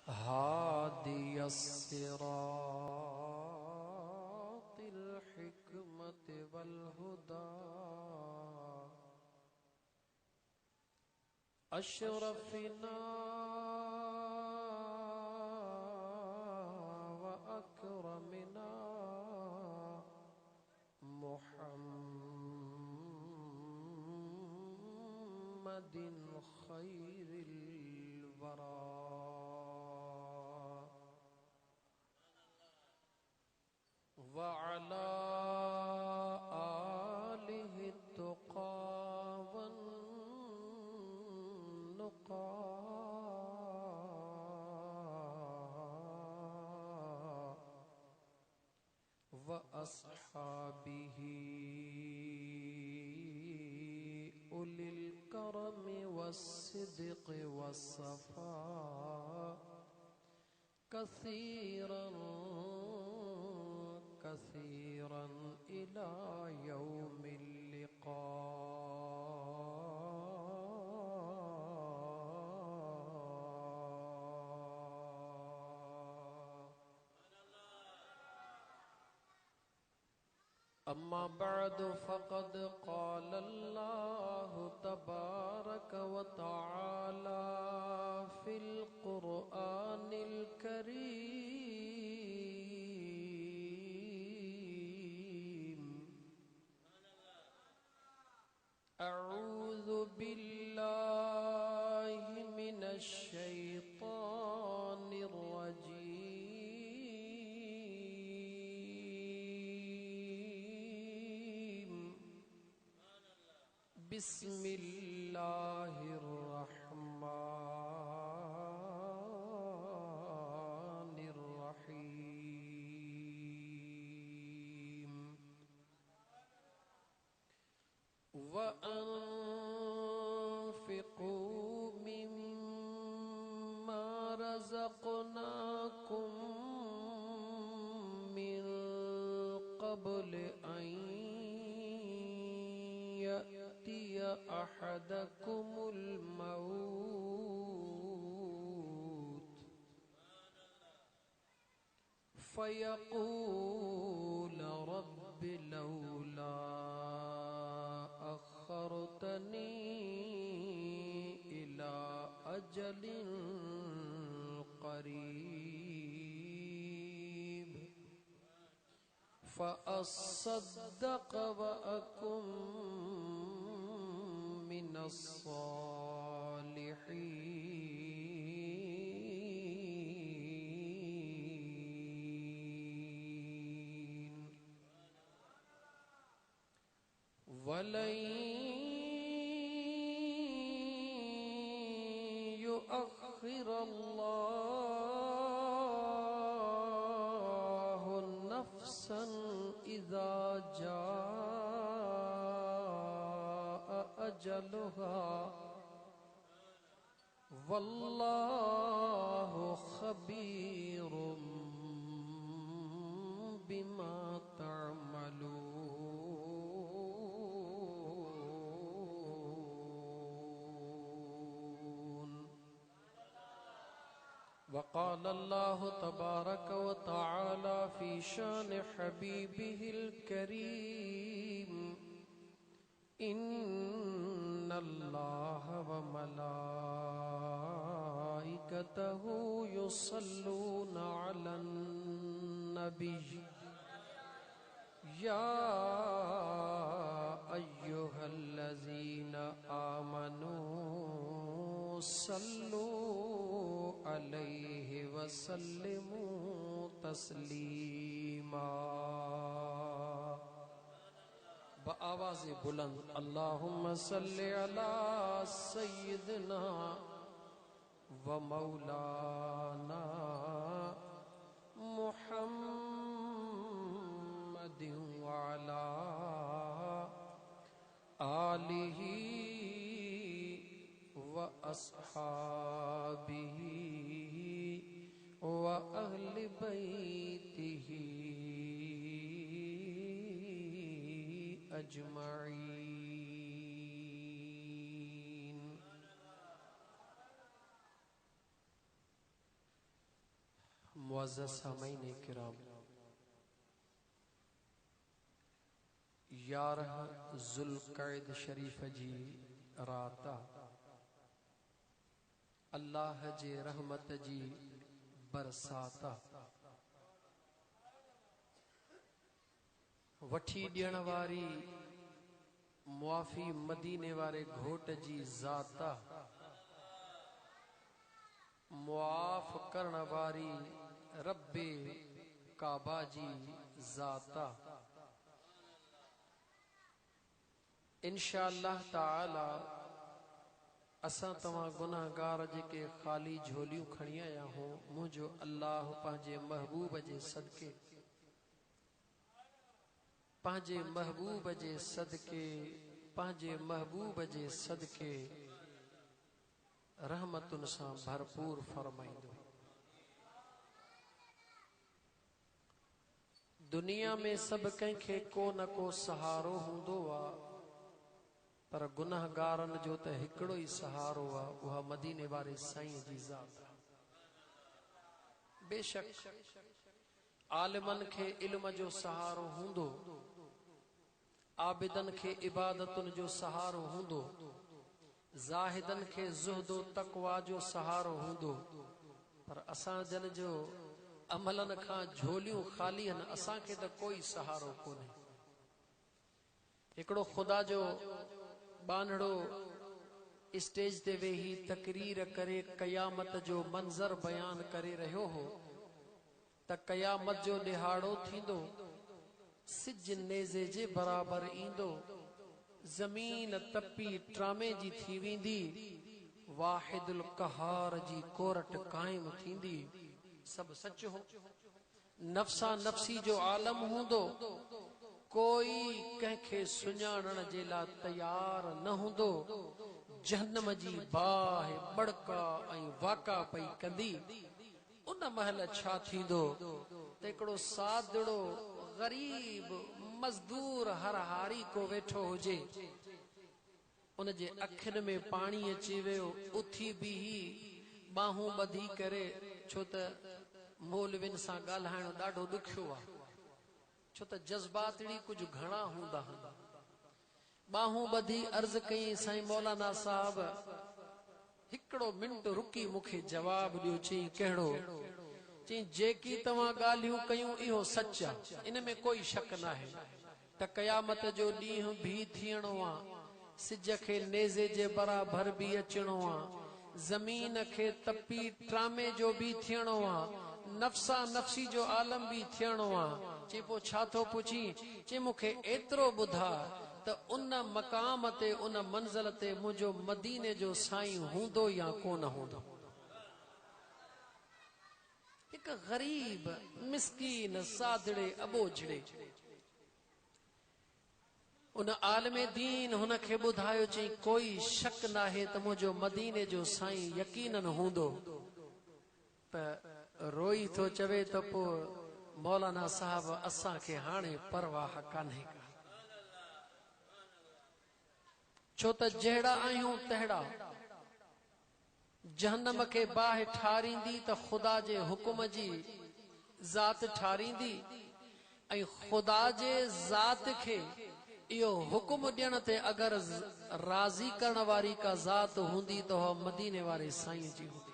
हादि अस्सिरातिल हिकमति वल हुदा अशरफिना व अकरमिना मुहम्मदिन खैरिल वरा व अला आलिहि तुक़ा वन नुक़ा व अस्हाबिही उलिल करम वस्सिद्क़ वस्सफ़ा कसीरन कसीरन इला यौमिल लिक़ा। अम्मा बअद फ़क़द क़ाल अल्लाहु तबारक व तआला फ़िल क़ुरआनिल करीम अऊज़ु बिल्लाहि मिनश शैतानिर रजीम बिस्मिल्लाहिर रहमानिर रहीम व अन्फ़िक़ू मिम्मा रज़क़नाकुम मिन क़ब्ल अन यअतिय अहदकुमुल मौत फ़यक़ूल रब्बि लौला अख़्ख़रतनी इला अजलिन क़रीब फ़अस्सद्दक़ व अकुन मिनस सालिहीन वलन युअख़्ख़िरल्लाहु नफ़्सन इज़ा जाअ अजलुहा वल्लाहु ख़बीरुम बिमा तअमलून। वक़ाल अल्लाहु तबारक व तआला फ़ी शान हबीबिहिल करीम इन्नल्लाह व मलाइकतहु युसल्लूना अलन नबी या अय्युहल्लज़ीना आमनू सल्लू अलैहि व सल्लिमू तस्लीमा। बआवाज़ बुलंद अल्लाहुम्मा सल्लि अला सय्यिदना व मौलाना मुहम्मदिन व अला आलिही व अस्हाबिही व अहलि बैतिही अजमईन। मुअज़्ज़ज़ सामईन किराम, 11 ज़ुल्क़अद शरीफ़ जी रात अल्लाह जे रहमत जी बरसात वठी ॾियण वारी मुआफ़ी मदीने वारे घोट जी ज़ात मुआफ़ करण वारी रब्बे काबा जी ज़ात इंशाअल्लाह ताला असां तव्हां गुनाहगार जेके ख़ाली झोलियूं खणी आया हूं मुंहिंजो अल्लाह पंहिंजे महबूब जे सदके पंहिंजे महबूब जे सदके पंहिंजे महबूब जे सदके रहमतुन सां भरपूर फरमाईंदो। दुनिया में सब कंहिंखे को न को सहारो हूंदो आहे, पर गुनाहगारन जो त हिकिड़ो ई सहारो आहे, उहा मदीने वारे साईं जी ज़ात। बेशक आलिमन खे इल्म जो सहारो हूंदो, आबिदन खे इबादतुन जो सहारो हूंदो, ज़ाहिदन खे ज़ुहदो तक़वा जो सहारो हूंदो, पर असां जन जो अमलन खां झोलियूं ख़ाली आहिनि, असांखे त कोई सहारो कोन्हे। हिकिड़ो ख़ुदा जो बानड़ो स्टेज ते वेही तकरीर करे क़यामत जो मंज़र बयान करे रहियो हो त क़यामत जो ॾिहाड़ो थींदो, सिज नेज़े जे बराबर ईंदो, ज़मीन तपी ट्रामे जी थी वेंदी, वाहिदुल क़हार जी कोरट क़ाइम थींदी। सब सच हो। नफ़्सा नफ़्सी जो आलम हूंदो, कोई कंहिंखे सुञाणण जे लाइ तयार न हूंदो। जहन्नम जी बाहि बड़का ऐं वाका पई कंदी। उन महल छा थींदो त हिकिड़ो सादड़ो गरीब मजदूर हर हारी को वेठो हुजे, उन जे अखियुनि में पाणी अची वियो, उथी बीही बाहूं ॿधी करे, छो त मौलविन सां ॻाल्हाइण ॾाढो ॾुखियो आहे, छो त जज़्बात अहिड़ी कुझु घणा हूंदा आहिनि। बाहूं ॿधी अर्ज़ कई, साईं मौलाना साहब हिकिड़ो मिंट रुकी मूंखे जवाब ॾियो। चई कहिड़ो? चई जेकी तव्हां ॻाल्हियूं कयूं इहो सच आहे, इन में कोई शक न आहे त क़यामत जो ॾींहुं भी थियणो आहे, सिज खे नेज़े जे बराबर भी अचणो आहे, ज़मीन खे तपी ट्रामे जो भी थियणो आहे, नफ़्सा नफ़्सी जो आलम भी थियणो आहे। चई पोइ छा थो पुछी? चई मूंखे एतिरो ॿुधा त उन मक़ाम ते उन मंज़िल ते मुंहिंजो मदीने जो साईं हूंदो या कोन हूंदो। हिकु ग़रीब मिस्कीन सादड़े अबोझड़े उन आलमे दीन हुन खे ॿुधायो। चई कोई शक न आहे त मुंहिंजो मदीने जो साईं यकीनन हूंदो। त रोई थो चवे त पोइ मौलाना साहब असांखे हाणे परवाह कान्हे का, छो त जहिड़ा आहियूं तहिड़ा। जहन्नम खे बाहि ठारींदी त ख़ुदा जे हुकुम जी ज़ात ठारींदी, ऐं ख़ुदा जे ज़ात खे इहो हुकुम ॾियण ते अगरि राज़ी करण वारी का ज़ात हूंदी त उहा मदीने वारे साईं जी हूंदी।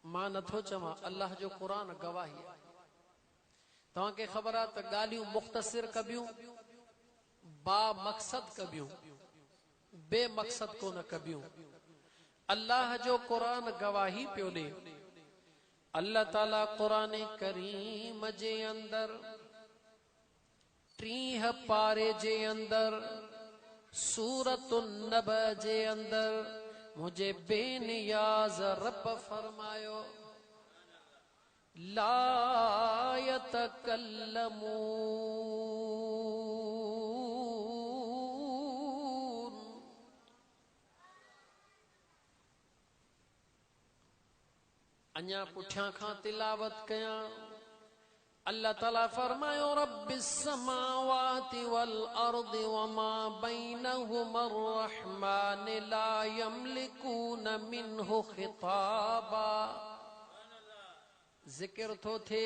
मां नथो चवां, अल्लाह जो क़ुरान गवाही आहे। तव्हांखे ख़बर आहे त ॻाल्हियूं मुख़्तसिर कबियूं, बा मक़सद कबियूं, बेमक़सद कोन कबियूं। अल्लाह जो क़ुरान गवाही पियो ॾे। अल्लाह ताला क़ुरान करीम जे अंदर 30 पारे जे अंदर सूरतुन नबअ जे अंदर मुझे बेनियाज़ रब फरमायो, ला यतकल्लमून। अञा पुठियां खां तिलावत कयां। अल्लाह ताला फरमायो, रब्बिस समावाति वल अर्दि वमा बैनहुमा अर्रहमान ला यमलिकून मिन्हु खिताबा। जिक्र थो थे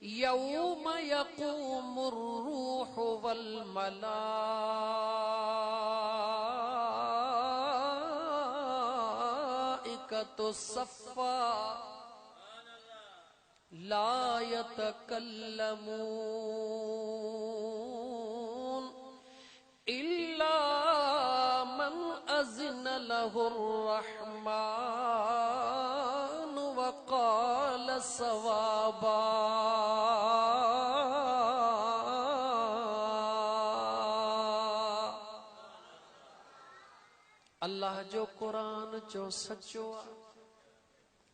यौम यक़ूमुर रूह वल मलाइकतु सफ़्फ़ा ला यतकल्लमून इल्ला मन अज़िन लहुर रहमान व क़ाल सवाबा। अल्लाह जो कुरान जो सचो आ,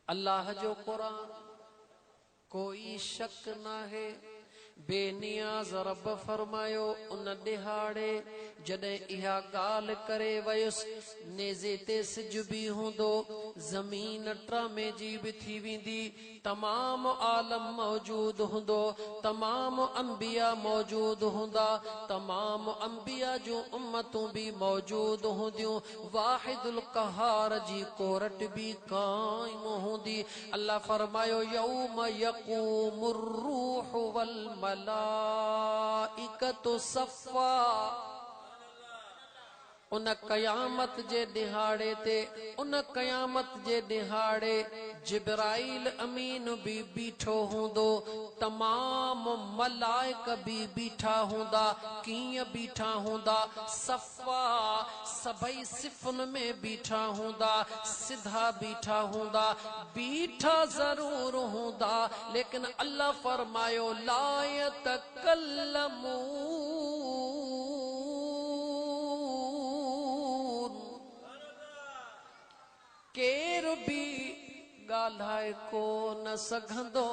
अल्लाह जो कुरान कोई शक ना है। बेनियाज़ रब फरमायो उन दिहाड़े जॾहिं इहा ॻाल्हि करे वयुसि नेज़े ते सिज बि हूंदो, ज़मीन ट्रामे जी बि थी वेंदी, तमाम आलम मौजूद हूंदो, तमाम अंबिया मौजूद हूंदा, तमाम अंबिया जूं उम्मतूं बि मौजूद हूंदियूं, वाहिदुल क़हार जी कोरट बि क़ाइम हूंदी। अल्लाह फरमायो यौम यक़ूमुर रूह वल मलाइकतु सफ़्फ़ा। उन कयामत जे दिहाड़े ते, उन कयामत जे दिहाड़े जिब्राइल अमीन भी बीठो हूंदो, तमाम मलाइक भी बीठा हूंदा। कीअं बीठा हूंदा? सफ़ा, सभई सिफ़ुन में बीठा हूंदा, सिधा बीठा हूंदा। बीठा जरूर हूंदा लेकिन अल्लाह फरमायो ला यतकल्लमून, केर भी ॻाल्हाए को न सघंदो।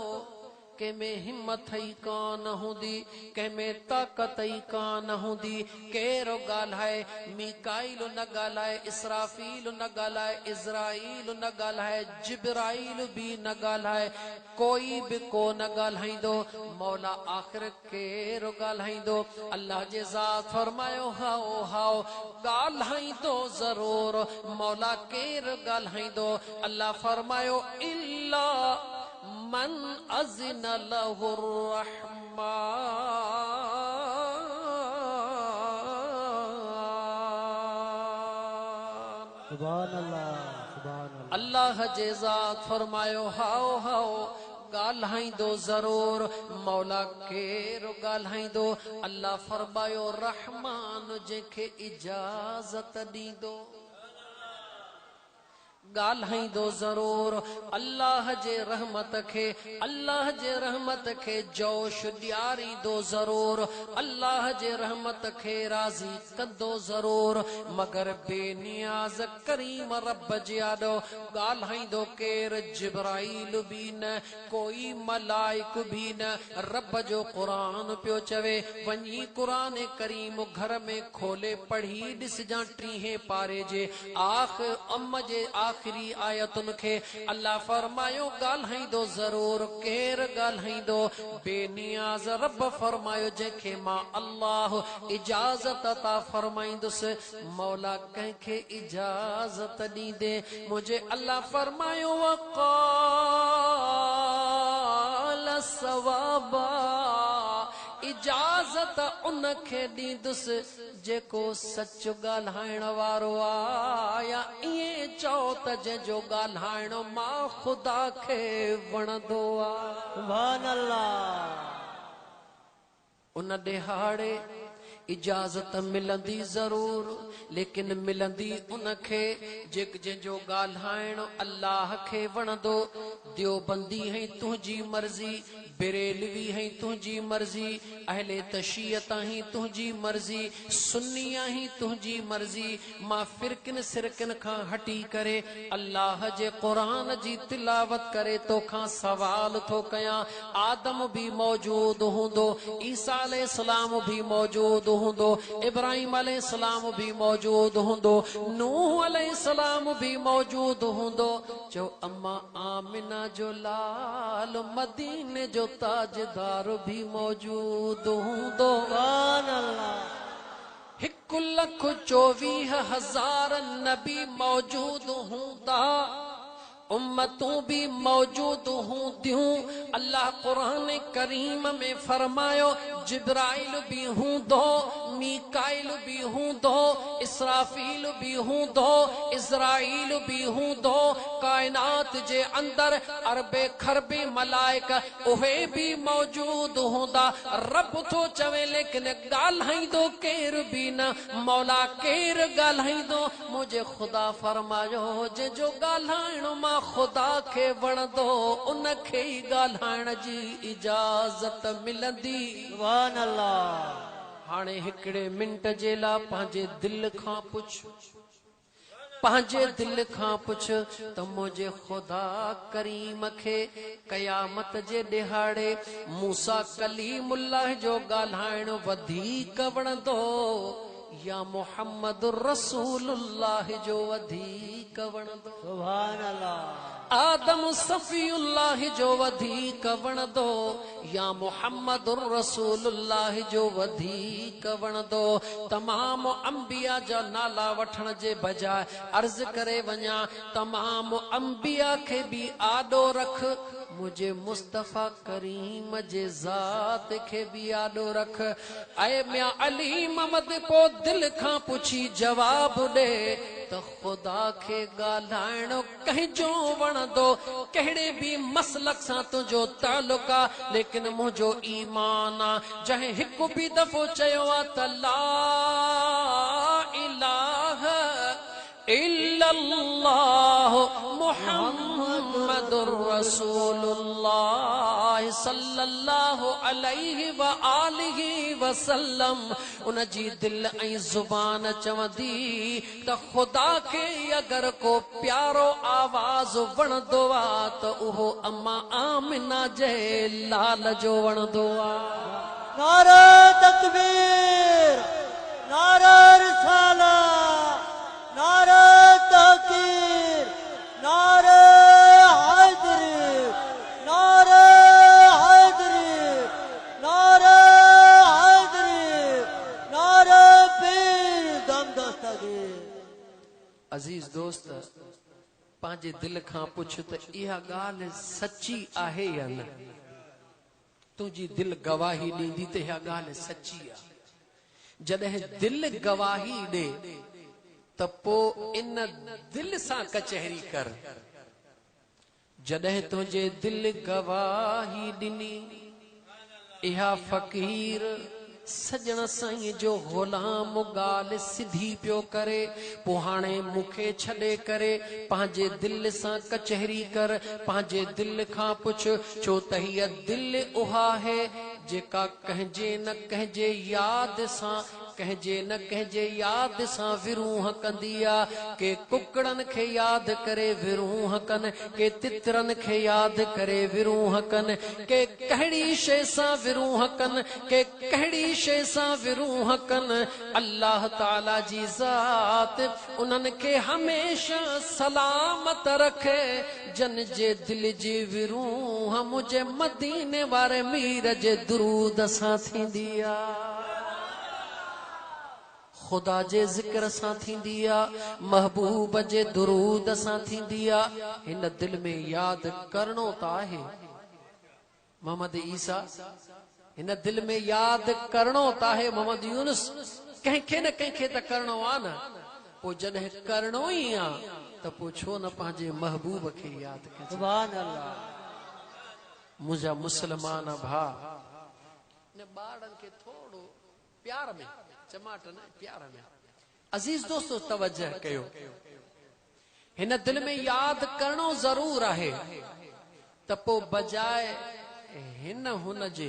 कंहिंमें हिम्मत ही कान हूंदी, कंहिंमें ताक़त ही कान हूंदी। केरो ॻाल्हाए? मीकाईल न ॻाल्हाए, इसराफील न ॻाल्हाए, इज़राइल न ॻाल्हाए, जिब्राइल भी न ॻाल्हाए, कोई भी को न ॻाल्हाईंदो। मौला आख़िर केरो ॻाल्हाईंदो? अल्लाह जे ज़ात फरमायो हाओ हाओ ॻाल्हाईंदो ज़रूर। मौला केर ॻाल्हाईंदो? अल्लाह फरमायो इल्ला मन अज़िन लहुर रहमान। सुभान अल्लाह, सुभान अल्लाह। अल्लाह जे ज़ात फरमायो हाओ हाओ ॻाल्हाईंदो ज़रूर। मौला केरो ॻाल्हाईंदो? अल्लाह फरमायो रहमान, जंहिंखे इजाज़त ॾींदो ॻाल्हाईंदो ज़रूर। अल्लाह जे रहमत खे, अल्लाह जे रहमत खे जोश ॾियारींदो ज़रूर, अल्लाह जे रहमत खे राज़ी कंदो ज़रूर। मगर बेनियाज़ करीम रब जे आॾो ॻाल्हाईंदो केर? जिब्राइल भी न, कोई मलाइक भी न। रब जो क़ुरान पियो चवे, वञी क़ुरान करीम घर में खोले पढ़ी ॾिसजां 30 पारे जे अम जे आखिरी आयतुन खे। अल्लाह फरमायो ॻाल्हाईंदो ज़रूर। केर ॻाल्हाईंदो? बेनियाज़ रब फरमायो जंहिंखे मां अल्लाह इजाज़त अता फरमाईंदुसि। मौला कंहिंखे इजाज़त ॾींदे? मुझे अल्लाह फरमायो वक़ाल सवाबा, इजाज़त उनखे ॾींदुसि जेको सच ॻाल्हाइण वारो आ। या इएं चओ त जंहिंजो ॻाल्हाइण मां ख़ुदा खे वणंदो आ। सुभान अल्लाह। उन ॾिहाड़े इजाज़त मिलंदी ज़रूर, लेकिन मिलंदी उनखे जंहिंजो ॻाल्हाइण अल्लाह खे वणंदो। देवबंदी है तुंहिंजी मर्ज़ी, बेरेलवी है तुंहिंजी मर्ज़ी, अहले तशीयत ही तुंहिंजी मर्ज़ी, सुन्नी ही तुंहिंजी मर्ज़ी। मां फिरकिन सिरकिन खां हटी करे अल्लाह जे क़ुरान जी तिलावत करे तोखां सवाल थो कयां। आदम भी मौजूद हूंदो, ईसा अलैहिस्सलाम भी मौजूद हूंदो, इब्राहिम अलैहिस्सलाम भी मौजूद हूंदो, नूह अलैहिस्सलाम भी मौजूद हूंदो। जो अम्मा आमिना जो लाल, मदीने जो ताजदार भी मौजूद हूंदो। सुभान अल्लाह। 1,24,000 नबी मौजूद हूंदा। उम्मतूं भी मौजूद हूंदियूं। अल्लाह कुरान करीम में फरमायो जिब्राइल भी हूंदो, मीकाइल भी हूंदो, इसराफील भी हूंदो, इज़राइल भी हूंदो। कायनात जे अंदर अरबे खरबे मलाइक उहे भी मौजूद हूंदा। रब तो चवे लेकिन ॻाल्हाईंदो केर भी न। मौला केर ॻाल्हाईंदो? मुझे खुदा फरमायो जो ॻाल्हाइण मां खुदा खे वणंदो उन खे ई ॻाल्हाइण जी इजाज़त मिलंदी। सुभान अल्लाह। हाणे हिकिड़े मिंट जे लाइ पंहिंजे दिल खां पुछ, पंहिंजे दिल खां पुछ त मुझे खुदा करीम खे क़यामत जे ॾिहाड़े मूसा कलीमुल्लाह जो ॻाल्हाइण वधीक वणंदो या मोहम्मद रसूलुल्लाह जो वधीक वणंदो? सुभान अल्लाह। आदम सफ़ीउल्लाह जो वधीक वणंदो या मोहम्मद रसूलुल्लाह जो वधीक वणंदो? तमाम अंबिया जा नाला वठण जे बजाय अर्ज करे वञा तमाम अंबिया खे भी आॾो रख, मुझे मुस्तफ़ा करीम जे ज़ात खे भी आॾो रख। ऐ मियां अली मोहम्मद पो दिल खां पुछी जवाब दे त खुदा खे ॻाल्हाइण कंहिंजो वणंदो? कहिड़े भी मसलक सां तुंहिंजो ताल्लुक आहे, लेकिन मुंहिंजो ईमान आहे जंहिं हिकु भी दफ़ो चयो आहे त ला इलाहा इल्लल्लाह मुहम्मदुर रसूलुल्लाह सल्लल्लाहु अलैहि व आलिहि वसल्लम, उन जी दिल ऐं ज़ुबान चवंदी त खुदा खे अगर को प्यारो आवाज़ वणंदो आहे त उहो अम्मा आमिना जे लाल जो वणंदो आहे। नारे तकबीर, नारे रिसालत, नारे तहकीर, नारे हैदरी, नारे हैदरी, नारे हैदरी, नारे पीर दम दस्तगीर। अजीज दोस्त, पंहिंजे दिल खां पुछ त इहा ॻाल्हि सची आहे या न? तुंहिंजी दिल गवाही ॾींदी त इहा ॻाल्हि सची आहे। जॾहिं दिल गवाही ॾे त पोइ इन दिल सां कचहरी कर। जॾहिं तुंहिंजे दिल गवाही ॾिनी इहा फ़कीर सजण साईं जो गुलाम ॻाल्हि सिधी पियो करे, पोइ हाणे मूंखे छॾे करे पंहिंजे दिल सां कचहरी कर। पंहिंजे दिल खां पुछ छो त हीअ दिल उहा आहे जेका कंहिंजे न कंहिंजे यादि सां, कंहिंजे न कंहिंजे यादि सां विरूह कंदी आहे। के कुकड़नि खे यादि करे विरूह कनि, के तितरनि खे यादि करे विरूह कनि, के कहिड़ी शइ सां विरूह कनि, के कहिड़ी शइ सां विरूह कनि। अल्लाह ताला जी ज़ात उन्हनि खे हमेशा सलामत रखे जन जे दिल जी विरूह मुझे मदीने वारे मीर जे दुरूद सां थींदी आहे, खुदा जे ज़िक्र सां थींदी आहे, महबूब जे दुरूद सां थींदी आहे। हिन दिल में यादि करणो त आहे मोहम्मद ईसा, हिन दिल में यादि करणो त आहे मोहम्मद यूनुस, कंहिंखे न कंहिंखे त करणो आहे न। पोइ जॾहिं करणो ई आहे त पोइ छो न पंहिंजे महबूब खे यादि कजे। सुभान अल्लाह। मुंहिंजा मुस्लमान भाउ ॿारनि खे थोरो प्यार में, चमाट न प्यार में। अजीज दोस्तों तवज्जो कयो, हिन दिल में यादि करणो ज़रूर आहे त पोइ बजाए हिन हुन जे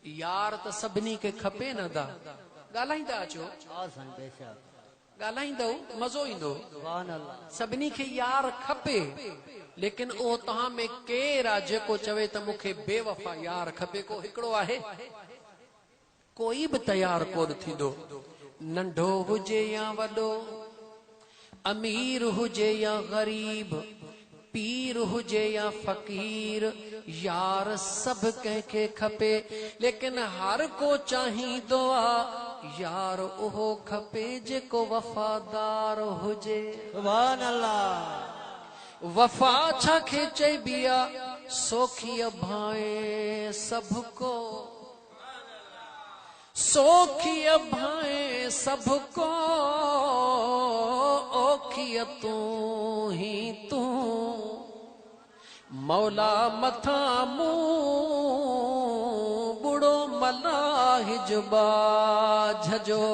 यार त सभिनी खे खपे न दा। ॻाल्हाईंदा अचो, ॻाल्हाईंदो मज़ो ईंदो। सभिनी खे यार खपे, लेकिन उहो तव्हां में केरु आहे जेको चवे त मूंखे बेवफा यार खपे? को हिकिड़ो आहे? कोई भी तैयार कोन थींदो। नंढो हुजे या वॾो, अमीर हुजे या गरीब, पीर हुजे या फ़कीर, यार सब कंहिंखे खपे। लेकिन हर को चाहींदो आहे यार उहो खपे जेको वफ़ादार हुजे। सुभान अल्लाह। वफा छा खेचे बिया सोखी भाए सबको, सोखी भाए सबको, ओखिय तू ही तू, मौला मथा मुंह बुढ़ो मला हिजबा झजो।